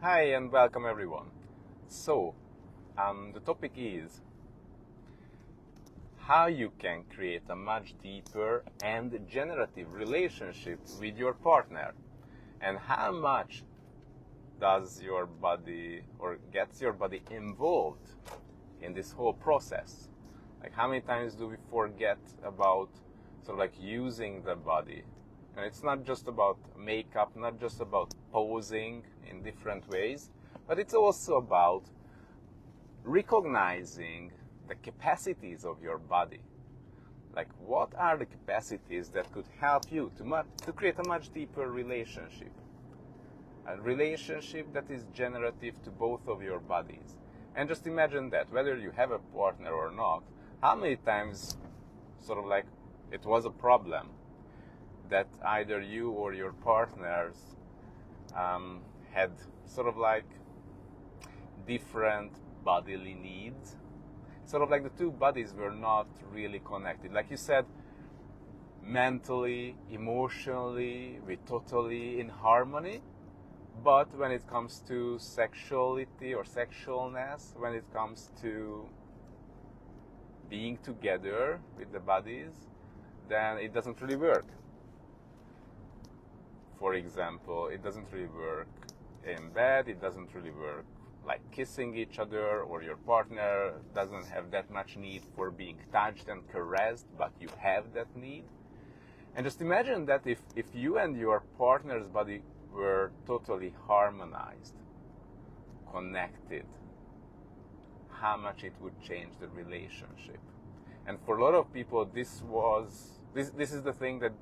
Hi and welcome everyone. So, the topic is how you can create a much deeper and generative relationship with your partner, and how much does your body or gets your body involved in this whole process. Like, how many times do we forget about using the body? And it's not just about makeup, not just about posing in different ways, but it's also about recognizing the capacities of your body. Like, what are the capacities that could help you to create a much deeper relationship? A relationship that is generative to both of your bodies. And just imagine that, whether you have a partner or not, how many times it was a problem that either you or your partners had different bodily needs. The two bodies were not really connected. Like you said, mentally, emotionally, we're totally in harmony. But when it comes to sexuality or sexualness, when it comes to being together with the bodies, then it doesn't really work. For example, it doesn't really work in bed, it doesn't really work like kissing each other, or your partner doesn't have that much need for being touched and caressed, but you have that need. And just imagine that if you and your partner's body were totally harmonized, connected, how much it would change the relationship. And for a lot of people, this is the thing that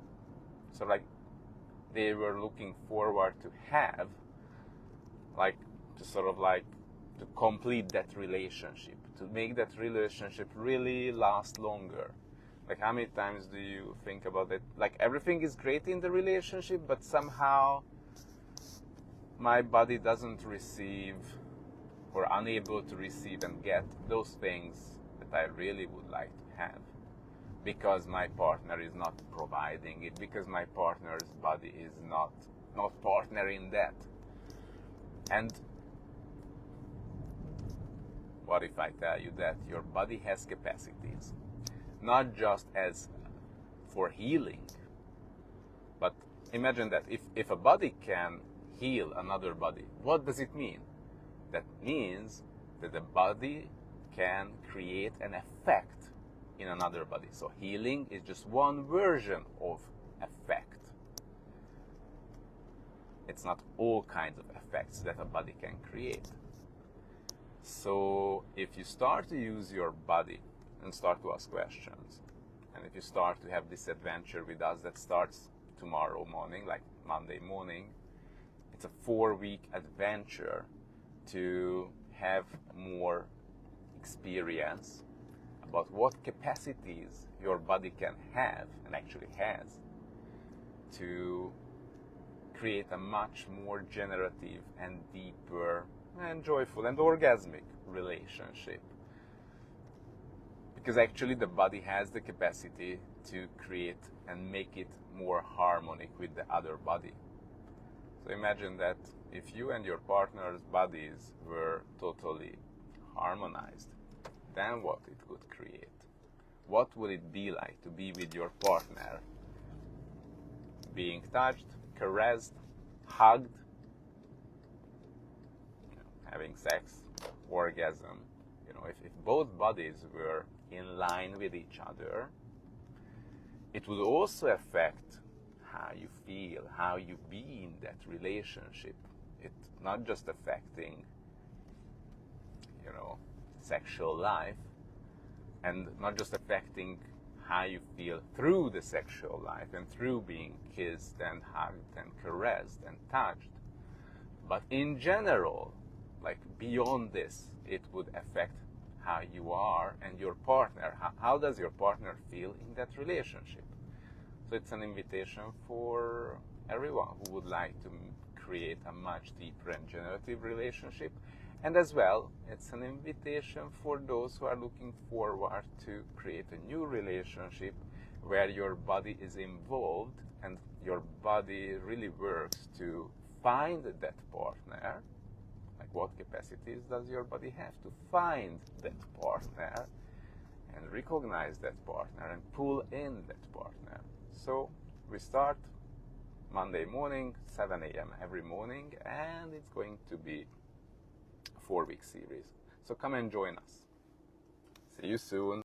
they were looking forward to have, to complete that relationship, to make that relationship really last longer. Like, how many times do you think about it? Like, everything is great in the relationship, but somehow my body doesn't receive, or unable to receive and get those things that I really would like to have, because my partner is not providing it, because my partner's body is not partner in that. And what if I tell you that your body has capacities, not just as for healing, but imagine that if a body can heal another body, what does it mean? That means that the body can create an effect in another body. So healing is just one version of effect. It's not all kinds of effects that a body can create. So if you start to use your body and start to ask questions, and if you start to have this adventure with us that starts tomorrow morning, like Monday morning, it's a 4-week adventure to have more experience about what capacities your body can have, and actually has, to create a much more generative and deeper and joyful and orgasmic relationship. Because actually the body has the capacity to create and make it more harmonic with the other body. So imagine that if you and your partner's bodies were totally harmonized, then what it could create. What would it be like to be with your partner, being touched, caressed, hugged, having sex, orgasm? If both bodies were in line with each other, it would also affect how you feel, how you be in that relationship. It's not just affecting, sexual life, and not just affecting how you feel through the sexual life and through being kissed and hugged and caressed and touched, but in general, like beyond this, it would affect how you are and your partner. How does your partner feel in that relationship? So it's an invitation for everyone who would like to create a much deeper and generative relationship. And as well, it's an invitation for those who are looking forward to create a new relationship where your body is involved and your body really works to find that partner what capacities does your body have to find that partner and recognize that partner and pull in that partner. So we start Monday morning, 7 a.m. every morning, and it's going to be a 4-week series. So come and join us. See you soon.